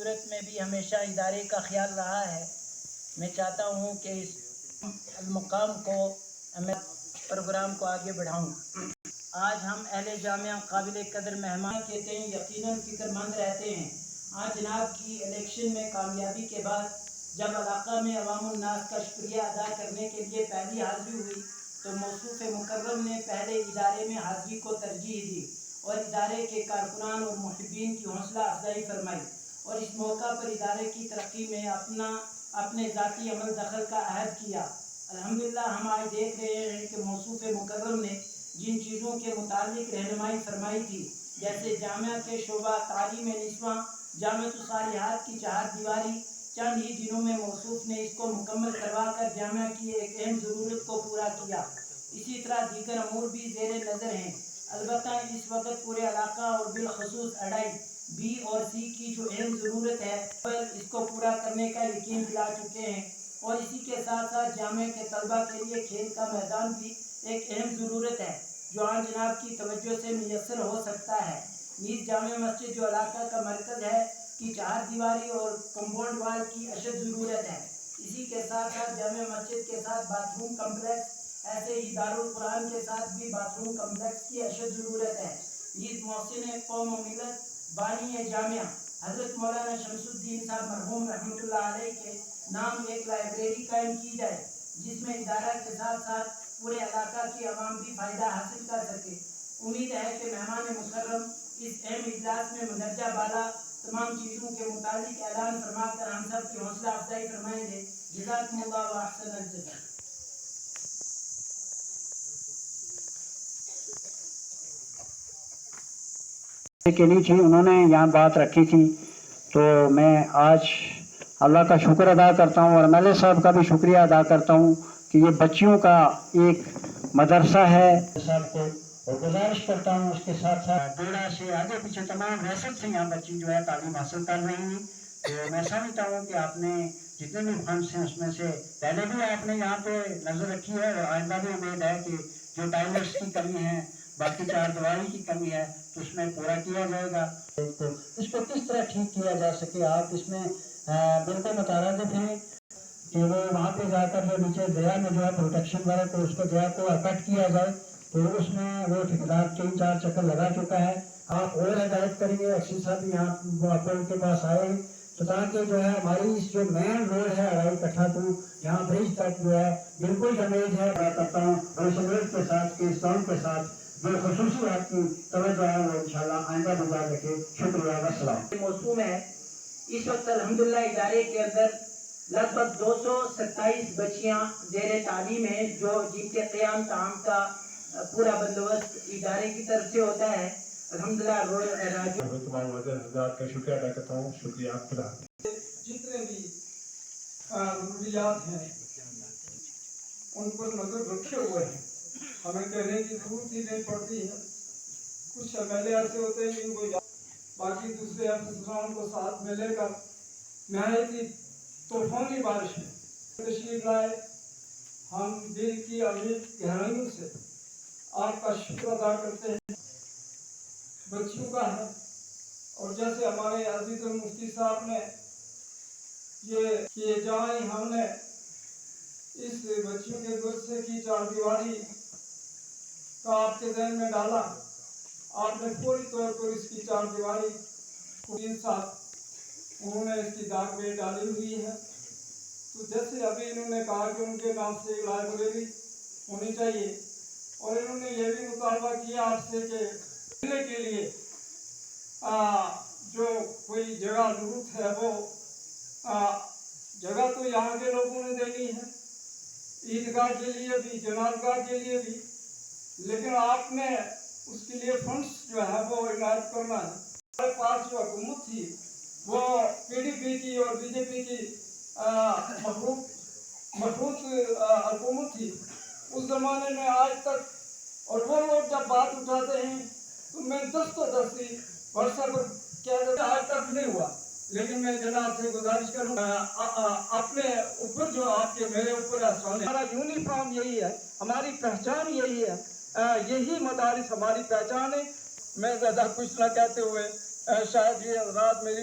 صورت میں بھی ہمیشہ ادارے کا خیال رہا ہے۔ میں چاہتا ہوں کہ اس المقام کو میں پروگرام کو آگے بڑھاؤں۔ آج ہم اہل جامعہ قابل قدر مہمان کہتے ہیں، یقیناً فکر مند رہتے ہیں۔ آج جناب کی الیکشن میں کامیابی کے بعد جب علاقہ میں عوام الناس کا شکریہ ادا کرنے کے لیے پہلی حاضری ہوئی تو موصوف مکرم نے پہلے ادارے میں حاضری کو ترجیح دی اور ادارے کے کارکنان اور محبین کی حوصلہ افزائی فرمائی، اور اس موقع پر ادارے کی ترقی میں اپنے ذاتی عمل دخل کا عہد کیا۔ الحمدللہ ہم آج دیکھ رہے ہیں کہ موصوف مکرم نے جن چیزوں کے متعلق رہنمائی فرمائی تھی، جیسے جامعہ کے شعبہ تعلیم نسواں جامعۃ الصالحات کی 4 دیواری، چند ہی دنوں میں موصوف نے اس کو مکمل کروا کر جامعہ کی ایک اہم ضرورت کو پورا کیا۔ اسی طرح دیگر امور بھی زیر نظر ہیں۔ البتہ اس وقت پورے علاقہ اور بالخصوص اڑائی بی اور سی کی جو اہم ضرورت ہے اس کو پورا کرنے کا یقین دلا چکے ہیں، اور اسی کے ساتھ ساتھ جامعہ کے طلبہ کے لیے کھیل کا میدان بھی ایک اہم ضرورت ہے جو آن جناب کی توجہ سے میسر ہو سکتا ہے۔ نیز جامع مسجد جو علاقہ کا مرکز ہے کی 4 دیواری اور کمپاؤنڈ وال کی اشد ضرورت ہے۔ اسی کے ساتھ ساتھ جامع مسجد کے ساتھ باتھ روم کمپلیکس، ایسے ہی دارالقرآن کے ساتھ بھی باتھ روم کمپلیکس کی اشد ضرورت ہے۔ نیز محسن قوم و ملت بانی جامعہ حضرت مولانا شمس الدین صاحب مرحوم رحمۃ اللہ علیہ کے نام ایک لائبریری قائم کی جائے جس میں ادارہ کے ساتھ ساتھ پورے علاقہ کی عوام بھی فائدہ حاصل کر سکے۔ امید ہے کہ مہمان مکرم اس اہم اجلاس میں مندرجہ بالا تمام چیزوں کے متعلق اعلان فرما کر ہم سب کی حوصلہ افزائی فرمائیں گے۔ جزاکم اللہ و احسن الجزاء۔ کے لیے تھی، انہوں نے یہاں بات رکھی تھی، تو میں آج اللہ کا شکر ادا کرتا ہوں اور ایم ایل اے صاحب کا بھی شکریہ ادا کرتا ہوں کہ یہ بچیوں کا ایک مدرسہ ہے صاحب کو، اور گزارش کرتا ہوں اس کے ساتھ ساتھ بیڑا سے آگے پیچھے تمام ریاست سے یہاں بچی جو ہے تعلیم حاصل کر رہی ہیں۔ تو میں سمجھتا ہوں کہ آپ نے جتنے بھی فنڈس ہیں اس میں سے پہلے بھی آپ نے یہاں پہ نظر رکھی ہے، اور آئندہ بھی امید ہے کہ جو ٹائلٹس کی کمی ہے، باقی 4 دیواری کی کمی ہے، تو اس میں پورا کیا جائے گا۔ اس کو کس طرح ٹھیک کیا جا سکے، آپ اس میں بالکل مترادف ہیں کہ وہ وہاں پہ جا کر جو نیچے دریا میں جو ہے پروٹیکشن ورک اس کو دریا کو کٹ کیا جائے، تو اس میں وہ ٹھیکیدار 3-4 چکر لگا چکا ہے۔ آپ اور ہدایت کریں گے، ایکسی صاحب یہاں ان کے پاس آئے ہیں، تو تاکہ جو ہے ہماری اس جو مین روڈ ہے اڑائی کٹھا ٹو یہاں برج تک جو ہے بالکل ڈیمیج ہے۔ بات کرتا ہوں اور اس امید کے ساتھ کہ اس کام کے ساتھ جو خصوصی آپ کی توجہ ہے وہ انشاءاللہ آئندہ بھی جاری رکھے۔ شکریہ، السلام۔ موسوم ہے اس وقت الحمدللہ ادارے کے اندر لگ بھگ 227 بچیاں زیر تعلیم ہیں جن کے قیام تعام کا پورا بندوبست ادارے کی طرف سے ہوتا ہے۔ الحمدللہ تمام حضرات کا شکریہ ادا کرتا ہوں۔ شکریہ، خدا۔ جتنے بھی ضروریات ہیں ان پر نظر رکھے ہوئے ہیں، ہمیں کہنے کی ضرورت ہی نہیں پڑتی ہے۔ کچھ ایم ایل اے ایسے ہوتے ہیں جن کو باقی دوسرے افسران کو ساتھ میں لے کر نہایت ہی طوفانی بارش میں تشریف لائے۔ ہم دل کی عمیق گہرائیوں سے آپ کا شکر ادا کرتے ہیں۔ بچیوں کا ہے، اور جیسے ہمارے عزیز المفتی صاحب نے یہ کیے جائیں، ہم نے اس بچیوں کے گرسے کی 4 دیواری کا آپ کے ذہن میں ڈالا، آپ نے فوری طور پر اس کی 4 دیواری کو ساتھ انہوں نے اس کی داغ پہ ڈالی ہوئی ہے۔ تو جیسے ابھی انہوں نے کہا کہ ان کے نام سے لائبریری ہونی چاہیے، اور انہوں نے یہ بھی مطالبہ کیا آپ سے کہ ملنے کے لیے جو کوئی جگہ ضرورت ہے وہ جگہ تو یہاں کے لوگوں نے دینی ہے، عیدگاہ کے لیے بھی، جنازگاہ کے لیے بھی، لیکن آپ نے اس کے لیے فنڈس جو ہے وہ عنایت کرنا ہے۔ ہمارے پاس جو حکومت تھی وہ پی ڈی پی کی اور بی جے پی کی مخلوط حکومت تھی اس زمانے میں آج تک، اور وہ لوگ جب بات اٹھاتے ہیں تو میں دستی واٹس ایپ پر کہہ دیتا آج تک نہیں ہوا۔ لیکن میں جناب سے گزارش کروں اپنے اوپر جو آپ کے میرے اوپر احسان ہے، ہمارا یونیفارم یہی ہے، ہماری پہچان یہی ہے، یہی مدارس ہماری پہچان ہے۔ میں زیادہ کچھ نہ کہتے ہوئے شاید یہ حضرات میری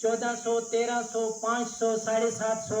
1400, 1300, 500, 750